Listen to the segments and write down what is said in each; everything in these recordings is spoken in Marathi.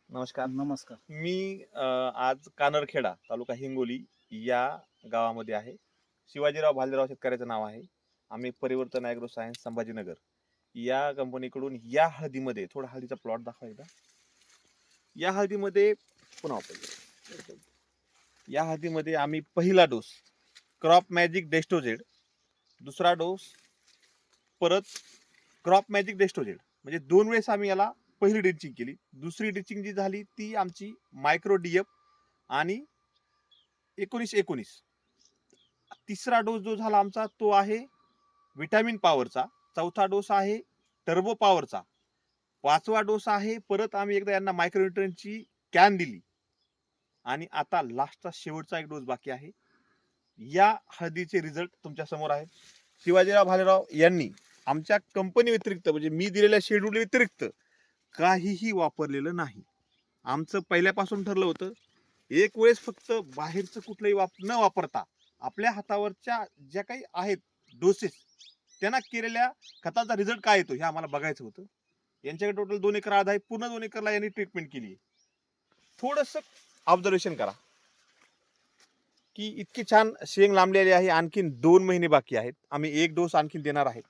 नमस्कार. नमस्कार. मी आज कानरखेडा, तालुका हिंगोली या गावामध्ये आहे. शिवाजीराव भालेराव शेतकऱ्याचं नाव आहे. आम्ही परिवर्तन ॲग्रो सायन्स संभाजीनगर या कंपनीकडून या हळदीमध्ये थोडा हळदीचा प्लॉट दाखवा एकदा. या हळदीमध्ये पुन्हा वापरूया. या हळदीमध्ये आम्ही पहिला डोस क्रॉप मॅजिक डेस्टोजेड, दुसरा डोस परत क्रॉप मॅजिक डेस्टोजेड म्हणजे 2 वेळेस आम्ही याला पहिली ड्रिचिंग केली. दुसरी ड्रिचिंग जी झाली ती आमची मायक्रो डीएफ आणि 19-19. तिसरा डोस जो झाला आमचा तो आहे व्हिटॅमिन पॉवरचा. चौथा डोस आहे टर्बो पॉवरचा. पाचवा डोस आहे परत आम्ही एकदा यांना मायक्रोन्यूट्रिएंटची कॅन दिली आणि आता लास्टचा शेवटचा एक डोस बाकी आहे. या हळदीचे रिझल्ट तुमच्या समोर आहेत. शिवाजीराव भालेराव यांनी आमच्या कंपनी व्यतिरिक्त म्हणजे मी दिलेल्या शेड्यूल व्यतिरिक्त काहीही वापरलेलं नाही. आमचं पहिल्यापासून ठरलं होतं एक वेळेस फक्त बाहेरचं कुठलंही न वापरता आपल्या हातावरच्या ज्या काही आहेत डोसेस त्यांना केलेल्या खताचा रिझल्ट काय येतो हे आम्हाला बघायचं होतं. यांच्याकडे टोटल 2 एकर आहे. पूर्ण 2 एकरला यांनी ट्रीटमेंट केली आहे. थोडंसं ऑब्झर्वेशन करा की इतकी छान शेंग लांबलेली आहे. आणखीन 2 महिने बाकी आहेत. आम्ही एक डोस आणखीन देणार आहे.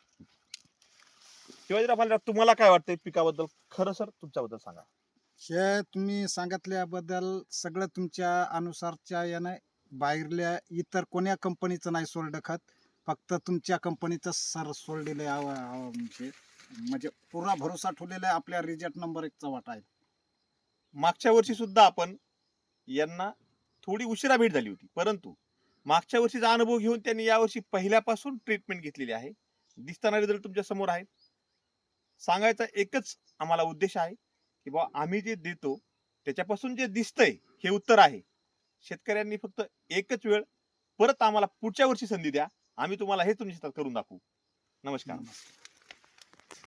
शिवाजीराव भालेराव तुम्हाला काय वाटतंय पिकाबद्दल? खरं सर तुमच्याबद्दल सांगा. हे तुम्ही सांगितल्याबद्दल सगळं तुमच्या अनुसारच्या याने बाहेरल्या इतर कोण्या कंपनीचं नाही सोडलं खत. फक्त तुमच्या कंपनीचं सर सोडलेलं म्हणजे पुरा भरोसा ठेवलेला आहे आपल्या रिजल्ट नंबर 1चा वाटा आहे. मागच्या वर्षी सुद्धा आपण यांना थोडी उशिरा भेट झाली होती, परंतु मागच्या वर्षीचा अनुभव घेऊन त्यांनी यावर्षी पहिल्यापासून ट्रीटमेंट घेतलेली आहे. दिसताना रिझल्ट तुमच्या समोर आहे. सांगायचा एकच आम्हाला उद्देश आहे की बाबा आम्ही जे देतो त्याच्यापासून जे दिसतंय हे उत्तर आहे. शेतकऱ्यांनी फक्त एकच वेळ परत आम्हाला पुढच्या वर्षी संधी द्या. आम्ही तुम्हाला हे तुमच्या शेतात करून दाखवू. नमस्कार. नमस्कार.